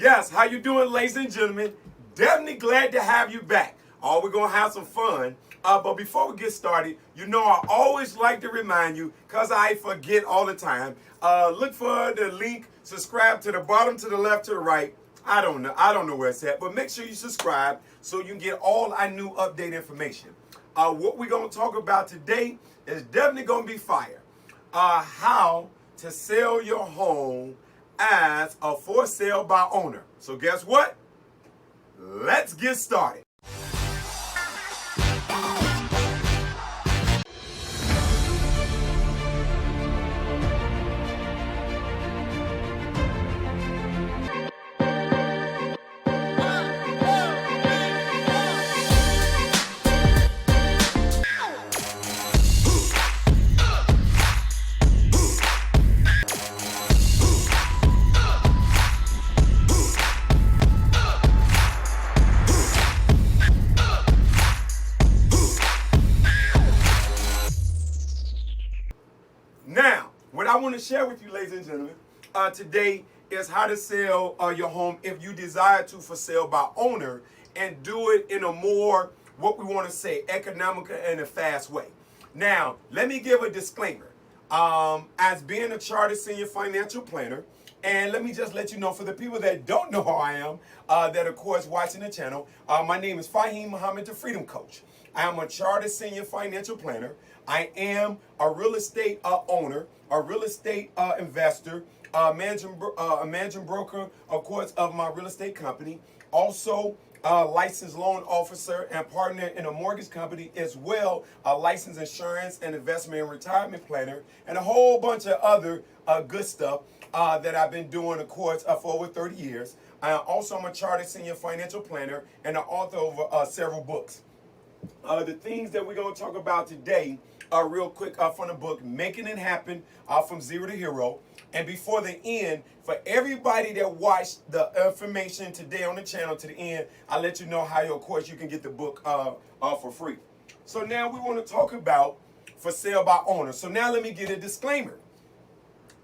Yes, how you doing, ladies and gentlemen? Definitely glad to have you back. We're going to have some fun. But before we get started, you know I always like to remind you, because I forget all the time, look for the link, subscribe to the bottom, to the left, to the right. I don't know where it's at, but make sure you subscribe so you can get all our new update information. What we're going to talk about today is definitely going to be fire. How to sell your home as a for sale by owner. So guess what? Let's get started. Now, what I want to share with you, ladies and gentlemen, today is how to sell your home if you desire to for sale by owner, and do it in a more, what we want to say, economical and a fast way. Now, let me give a disclaimer. As being a chartered senior financial planner, and let me just let you know, for the people that don't know who I am, that of course watching the channel, my name is Fahim Muhammad, the Freedom Coach. I am a chartered senior financial planner. I am a real estate owner, a real estate investor, a managing broker, of course, of my real estate company. Also, a licensed loan officer and partner in a mortgage company, as well, a licensed insurance and investment and retirement planner, and a whole bunch of other good stuff that I've been doing, of course, for over 30 years. Also, I'm a chartered senior financial planner and an author of several books. The things that we're going to talk about today are real quick from the book, Making It Happen from Zero to Hero. And before the end, for everybody that watched the information today on the channel to the end, I'll let you know how, of course, you can get the book for free. So now we want to talk about for sale by owner. So now let me get a disclaimer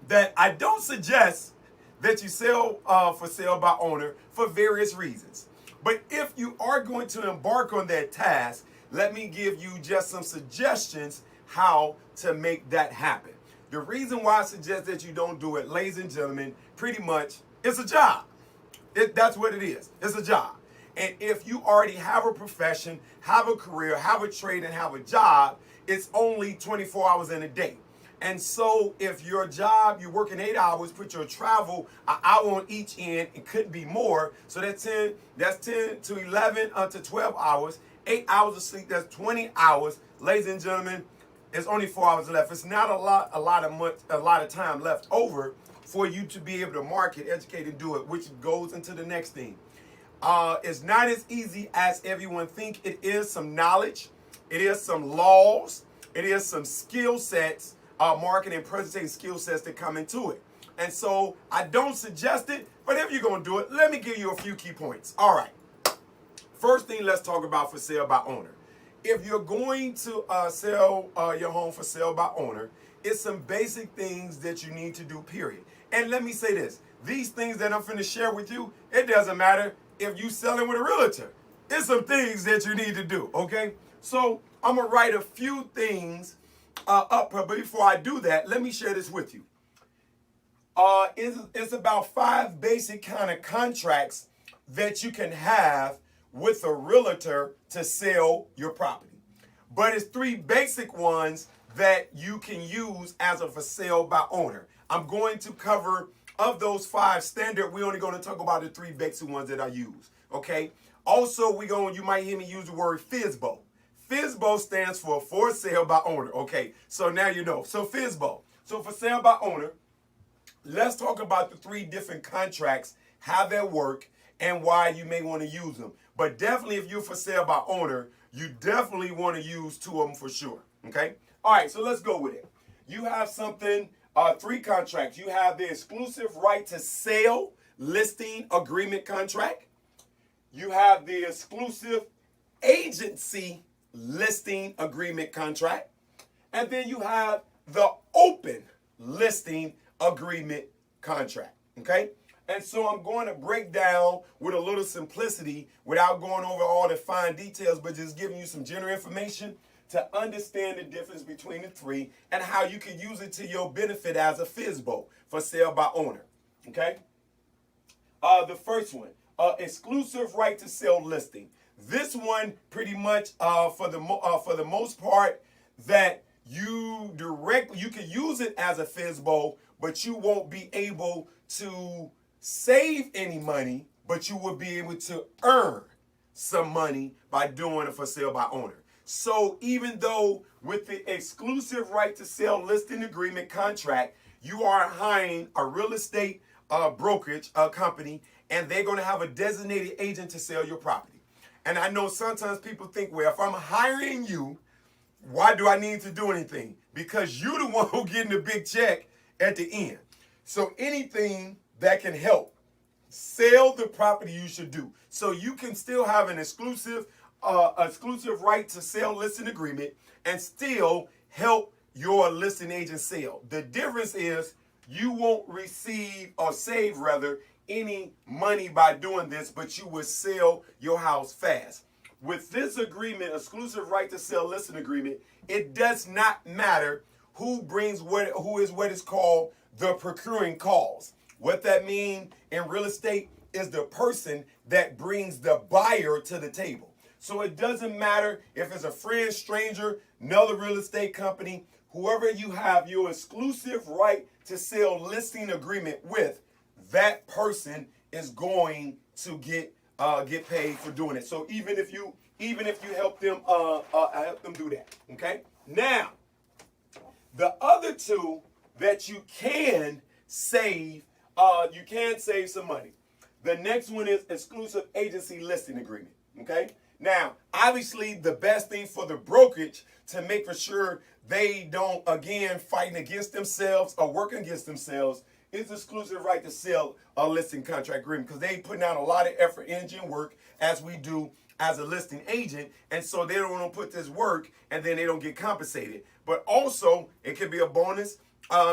that I don't suggest that you sell for sale by owner for various reasons. But if you are going to embark on that task, let me give you just some suggestions how to make that happen. The reason why I suggest that you don't do it, ladies and gentlemen, pretty much, it's a job. That's what it is. It's a job. And if you already have a profession, have a career, have a trade, and have a job, it's only 24 hours in a day. And so if your job, you're working 8 hours, put your travel an hour on each end, it could be more. So that's 10 to 11 to 12 hours, 8 hours of sleep, that's 20 hours. Ladies and gentlemen, there's only 4 hours left. It's not a lot of time left over for you to be able to market, educate, and do it, which goes into the next thing. It's not as easy as everyone think. It is some knowledge. It is some laws. It is some skill sets, marketing and presentation skill sets that come into it. And so I don't suggest it, but if you're going to do it, let me give you a few key points. All right. First thing, let's talk about for sale by owner. If you're going to sell your home for sale by owner, it's some basic things that you need to do, period. And let me say this. These things that I'm finna share with you, it doesn't matter if you selling with a realtor. It's some things that you need to do, okay? So I'm going to write a few things up, but before I do that, let me share this with you. It's about 5 basic kind of contracts that you can have with a realtor to sell your property. But it's 3 basic ones that you can use as a for sale by owner. I'm going to cover, of those 5 standard, we're only going to talk about the 3 basic ones that I use, okay? Also, you might hear me use the word FSBO. FSBO stands for sale by owner, okay? So now you know. So FSBO. So for sale by owner, let's talk about the 3 different contracts, how they work, and why you may want to use them. But definitely, if you're for sale by owner, you definitely want to use 2 of them for sure, okay? All right, so let's go with it. You have 3 contracts. You have the exclusive right to sale listing agreement contract. You have the exclusive agency listing agreement contract. And then you have the open listing agreement contract, okay? And so I'm going to break down with a little simplicity without going over all the fine details, but just giving you some general information to understand the difference between the three and how you can use it to your benefit as a FSBO, for sale by owner. Okay? The first one, exclusive right to sell listing. This one pretty much for the most part that you can use it as a FSBO, but you won't be able to save any money, but you will be able to earn some money by doing it for sale by owner. So even though with the exclusive right to sell listing agreement contract, you are hiring a real estate brokerage company, and they're going to have a designated agent to sell your property. And I know sometimes people think, well, if I'm hiring you, why do I need to do anything? Because you're the one who's getting the big check at the end. So anything that can help sell the property, you should do. So you can still have an exclusive right to sell listing agreement and still help your listing agent sell. The difference is you won't receive or save rather any money by doing this, but you will sell your house fast. With this agreement, exclusive right to sell listing agreement, it does not matter who is what is called the procuring cause. What that means in real estate is the person that brings the buyer to the table. So it doesn't matter if it's a friend, stranger, another real estate company, whoever you have your exclusive right to sell listing agreement with, that person is going to get paid for doing it. So even if you help them do that, okay? Now, the other two that you can save some money. The next one is exclusive agency listing agreement, okay? Now, obviously, the best thing for the brokerage to make for sure they don't, again, fighting against themselves or working against themselves is exclusive right to sell a listing contract agreement, because they putting out a lot of effort, energy, and work as we do as a listing agent, and so they don't want to put this work and then they don't get compensated. But also, it could be a bonus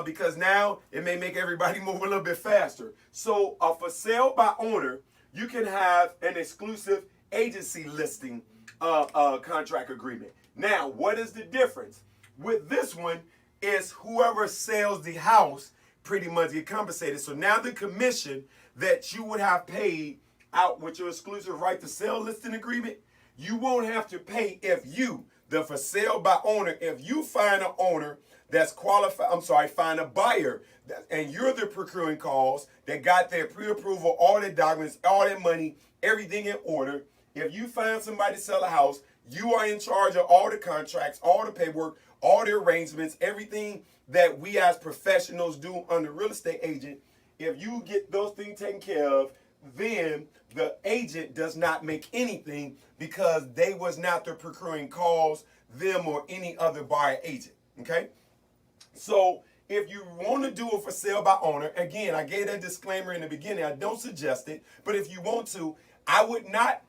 because now it may make everybody move a little bit faster. So for sale by owner, you can have an exclusive agency listing contract agreement. Now, what is the difference? With this one is whoever sells the house pretty much get compensated. So now the commission that you would have paid out with your exclusive right to sell listing agreement, you won't have to pay if you, the for sale by owner, if you find an owner that's qualified, find a buyer, and you're the procuring cause that got their pre-approval, all their documents, all their money, everything in order. If you find somebody to sell a house, you are in charge of all the contracts, all the paperwork, all the arrangements, everything that we as professionals do under real estate agent. If you get those things taken care of, then the agent does not make anything because they was not the procuring cause, them or any other buyer agent, okay? So if you want to do it for sale by owner, again, I gave that disclaimer in the beginning. I don't suggest it, but if you want to, I would not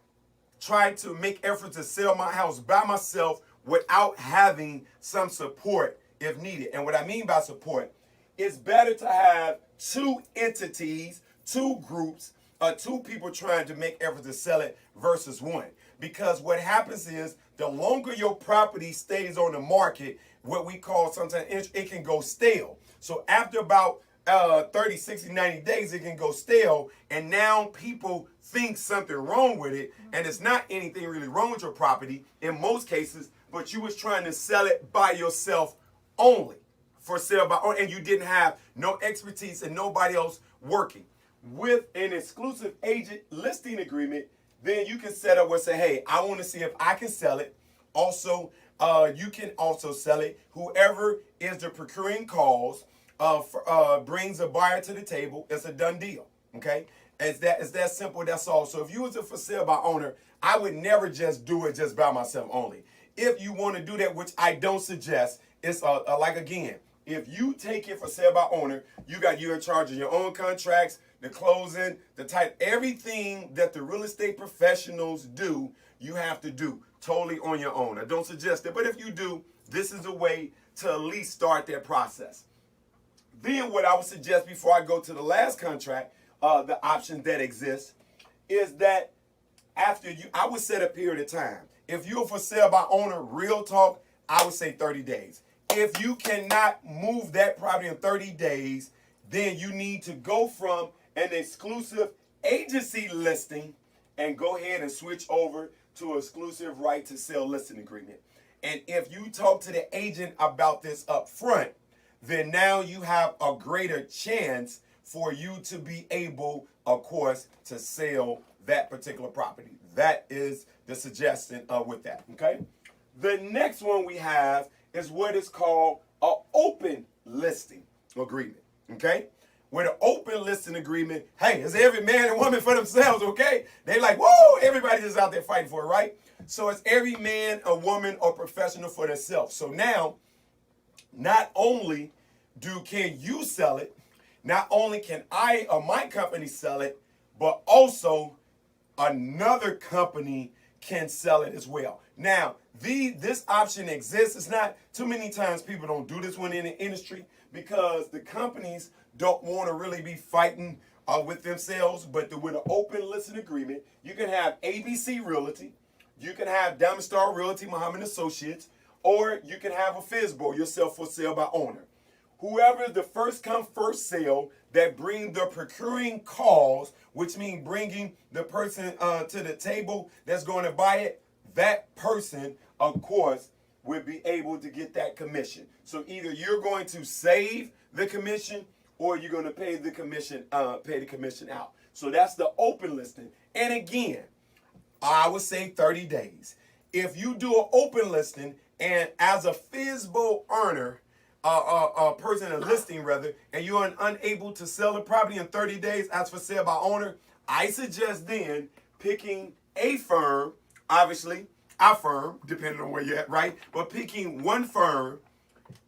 try to make efforts to sell my house by myself without having some support if needed. And what I mean by support, it's better to have two entities, two groups, two people trying to make efforts to sell it versus one. Because what happens is the longer your property stays on the market, what we call sometimes it can go stale. So after about 30, 60, 90 days, it can go stale. And now people think something wrong with it. And it's not anything really wrong with your property in most cases, but you was trying to sell it by yourself only for sale by owner, and you didn't have no expertise and nobody else working. With an exclusive agent listing agreement, then you can set up where say, hey, I want to see if I can sell it. Also, you can also sell it. Whoever is the procuring cause brings a buyer to the table. It's a done deal. Okay, it's that simple. That's all. So if you was a for sale by owner, I would never just do it just by myself only. If you want to do that, which I don't suggest, it's like again, if you take it for sale by owner, you're in charge of your own contracts, the closing, the type, everything that the real estate professionals do, you have to do totally on your own. I don't suggest it, but if you do, this is a way to at least start that process. Then what I would suggest before I go to the last contract, the options that exist, is that I would set a period of time. If you're for sale by owner, real talk, I would say 30 days. If you cannot move that property in 30 days, then you need to go from an exclusive agency listing and go ahead and switch over to exclusive right to sell listing agreement. And if you talk to the agent about this up front, then now you have a greater chance for you to be able, of course, to sell that particular property. That is the suggestion with that, okay? The next one we have is what is called an open listing agreement, okay? With an open listing agreement, hey, it's every man and woman for themselves, okay? They like, whoa, everybody just out there fighting for it, right? So it's every man, a woman, or professional for themselves. So now, not only can you sell it, not only can I or my company sell it, but also another company can sell it as well. Now, this option exists. It's not too many times people don't do this one in the industry because the companies don't want to really be fighting with themselves. But with an open listing agreement, you can have ABC Realty, you can have Diamond Star Realty, Muhammad Associates, or you can have a FSBO, yourself for sale by owner. Whoever is the first come, first sale that bring the procuring cause, which means bringing the person to the table that's going to buy it, that person, of course, will be able to get that commission. So either you're going to save the commission or you're going to pay the commission out. So that's the open listing. And again, I would say 30 days. If you do an open listing and as a FSBO earner, a person, a listing rather, and you're unable to sell the property in 30 days as for sale by owner, I suggest then picking a firm, obviously, a firm, depending on where you're at, right? But picking one firm,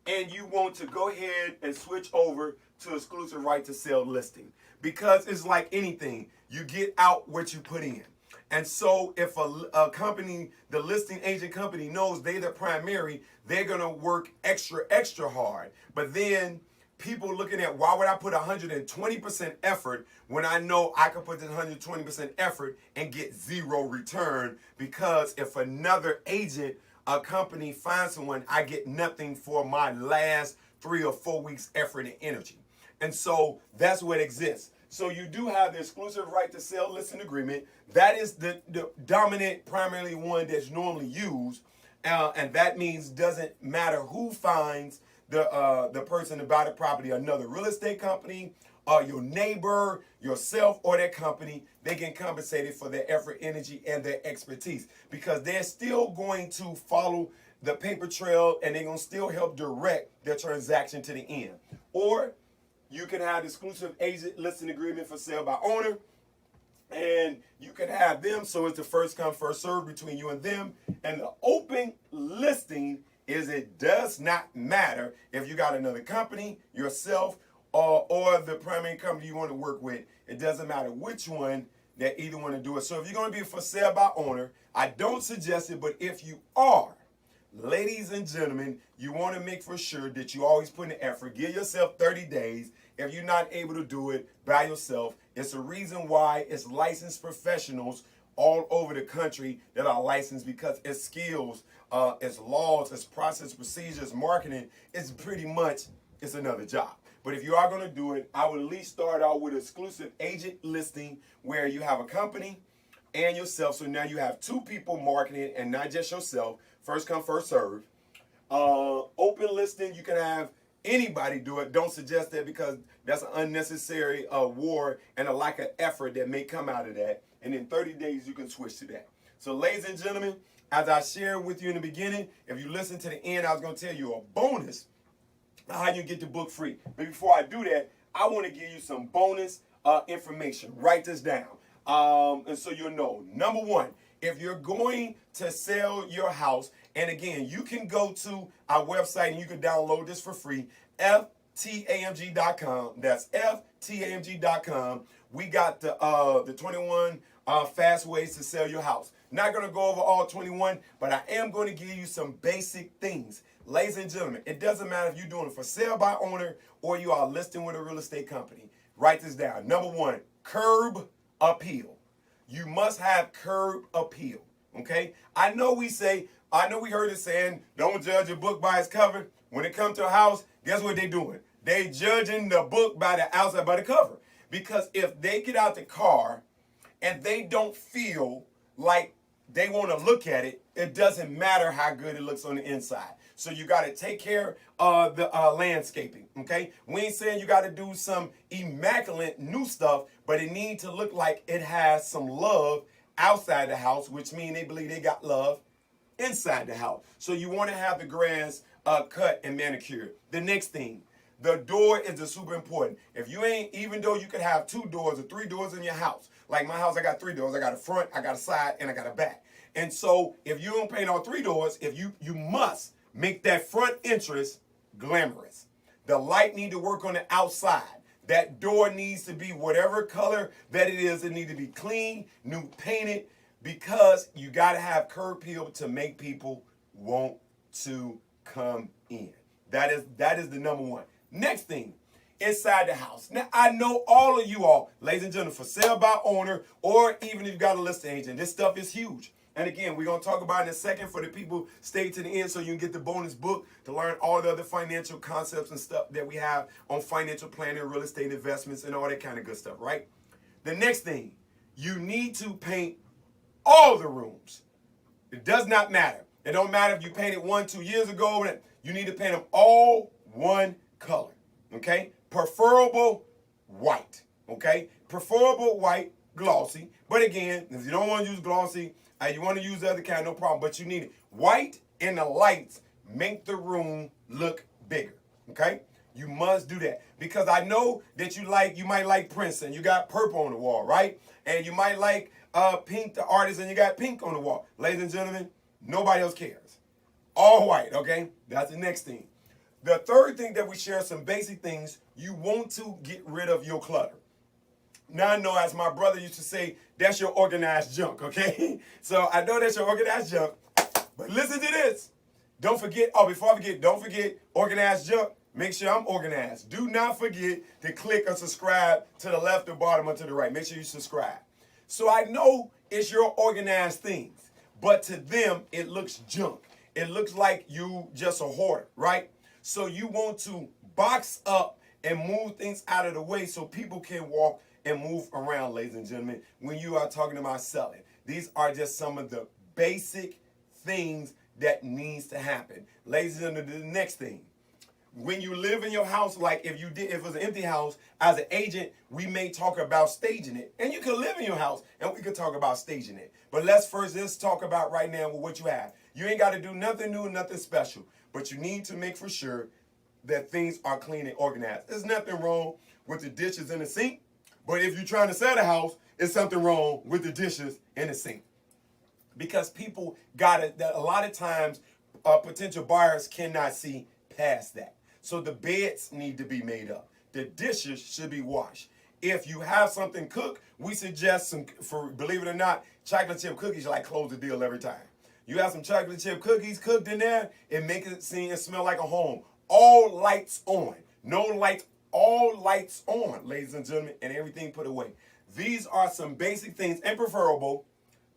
and you want to go ahead and switch over to exclusive right to sell listing. Because it's like anything, you get out what you put in. And so if a company, the listing agent company knows they're the primary, they're going to work extra hard. But then people looking at, why would I put 120% effort when I know I can put this 120% effort and get zero return? Because if another agent, a company finds someone, I get nothing for my last 3 or 4 weeks effort and energy. And so that's what exists. So you do have the exclusive right to sell listing agreement. That is the dominant, primarily one that's normally used. And that means doesn't matter who finds the person to buy the property, another real estate company, your neighbor, yourself, or that company, they get compensated for their effort, energy, and their expertise. Because they're still going to follow the paper trail and they're going to still help direct their transaction to the end. Or you can have exclusive agent listing agreement for sale by owner, and you can have them so it's the first come, first serve between you and them. And the open listing is it does not matter if you got another company, yourself, or the primary company you want to work with. It doesn't matter which one that either want to do it. So if you're going to be for sale by owner, I don't suggest it, but if you are, ladies and gentlemen, you want to make for sure that you always put in the effort. Give yourself 30 days. If you're not able to do it by yourself, it's a reason why it's licensed professionals all over the country that are licensed, because it's skills, it's laws, it's process, procedures, marketing. It's pretty much, it's another job. But if you are going to do it, I would at least start out with exclusive agent listing where you have a company and yourself. So now you have two people marketing and not just yourself. First come, first serve. Open listing, you can have anybody do it. Don't suggest that because that's an unnecessary war and a lack of effort that may come out of that. And in 30 days, you can switch to that. So ladies and gentlemen, as I shared with you in the beginning, if you listen to the end, I was going to tell you a bonus how you get the book free. But before I do that, I want to give you some bonus information. Write this down. And so you'll know. Number one, if you're going to sell your house, and again, you can go to our website and you can download this for free, ftamg.com. That's ftamg.com. We got the 21 fast ways to sell your house. Not going to go over all 21, but I am going to give you some basic things. Ladies and gentlemen, it doesn't matter if you're doing it for sale by owner or you are listing with a real estate company. Write this down. Number one, curb appeal. You must have curb appeal. Okay? I know we heard it saying, don't judge a book by its cover. When it comes to a house, guess what they doing? They judging the book by the outside, by the cover. Because if they get out the car and they don't feel like they want to look at it, it doesn't matter how good it looks on the inside. So you got to take care of the landscaping, okay? We ain't saying you got to do some immaculate new stuff, but it needs to look like it has some love outside the house, which means they believe they got love inside the house. So you want to have the grass cut and manicured. The next thing, the door is super important. If you ain't, even though you could have 2 doors or 3 doors in your house, like my house, I got 3 doors. I got a front, I got a side, and I got a back. And so if you don't paint all 3 doors, if you must make that front entrance glamorous. The light need to work on the outside. That door needs to be whatever color that it is. It need to be clean, new painted, because you got to have curb appeal to make people want to come in. That is the number one. Next thing, inside the house. Now, I know all of you all, ladies and gentlemen, for sale by owner, or even if you got a listing agent, this stuff is huge. And again, we're going to talk about it in a second. For the people, stay to the end so you can get the bonus book to learn all the other financial concepts and stuff that we have on financial planning, real estate investments, and all that kind of good stuff, right? The next thing, you need to paint all the rooms. It does not matter. It don't matter if you painted 1-2 years ago. You need to paint them all one color, okay? Preferable white, okay? Preferable white, glossy. But again, if you don't want to use glossy, you want to use the other kind, no problem. But you need it. White and the lights make the room look bigger, okay? You must do that. Because I know that you might like Prince and you got purple on the wall, right? And you might like Pink, the artist, and you got pink on the wall. Ladies and gentlemen, nobody else cares. All white, okay? That's the next thing. The third thing that we share, some basic things, you want to get rid of your clutter. Now I know, as my brother used to say, that's your organized junk, okay? So I know that's your organized junk, but listen to this. Don't forget, before I forget, don't forget organized junk. Make sure I'm organized. Do not forget to click or subscribe to the left or bottom or to the right. Make sure you subscribe. So I know it's your organized things, but to them, it looks junk. It looks like you just a hoarder, right? So you want to box up and move things out of the way so people can walk and move around, ladies and gentlemen, when you are talking about selling. These are just some of the basic things that needs to happen. Ladies and gentlemen, the next thing. When you live in your house, like if it was an empty house, as an agent, we may talk about staging it. And you can live in your house and we can talk about staging it. But let's talk about right now with what you have. You ain't got to do nothing new, nothing special. But you need to make for sure that things are clean and organized. There's nothing wrong with the dishes in the sink. But if you're trying to sell the house, it's something wrong with the dishes in the sink. Because people got it, that a lot of times potential buyers cannot see past that. So the beds need to be made up. The dishes should be washed. If you have something cooked, we suggest believe it or not, chocolate chip cookies like close the deal every time. You have some chocolate chip cookies cooked in there, it makes it seem and smell like a home. All lights on. No lights, all lights on, ladies and gentlemen, and everything put away. These are some basic things, and preferable,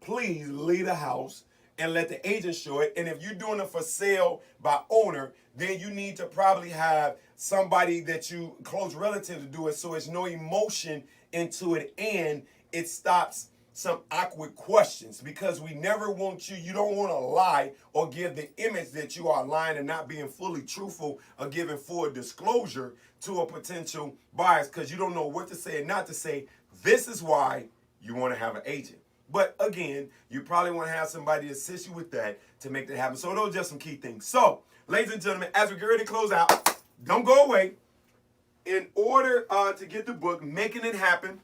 please leave the house and let the agent show it. And if you're doing it for sale by owner, then you need to probably have somebody that you close relative to do it, so it's no emotion into it and it stops some awkward questions, because we never want you don't want to lie or give the image that you are lying and not being fully truthful or giving full disclosure to a potential buyer, because you don't know what to say and not to say. This is why you want to have an agent. But again, you probably want to have somebody assist you with that to make that happen. So those are just some key things. So, ladies and gentlemen, as we get ready to close out, don't go away. In order to get the book, Making It Happen,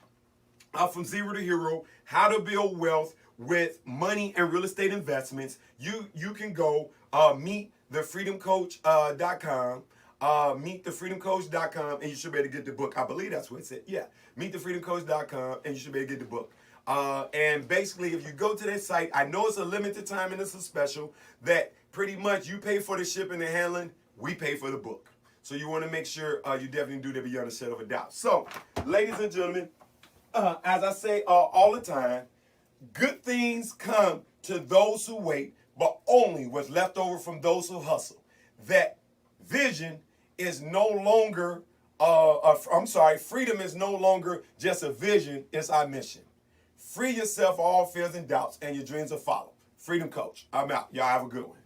from Zero to Hero, How to Build Wealth with Money and Real Estate Investments, you can go meetthefreedomcoach.com, meetthefreedomcoach.com, and you should be able to get the book. I believe that's what it said. Yeah, meetthefreedomcoach.com, and you should be able to get the book. And basically, if you go to that site, I know it's a limited time and it's a special, that pretty much you pay for the shipping and handling, we pay for the book. So you want to make sure you definitely do that beyond a shadow of a doubt. So, ladies and gentlemen, as I say all the time, good things come to those who wait, but only what's left over from those who hustle. That vision is no longer, freedom is no longer just a vision, it's our mission. Free yourself of all fears and doubts, and your dreams will follow. Freedom Coach. I'm out. Y'all have a good one.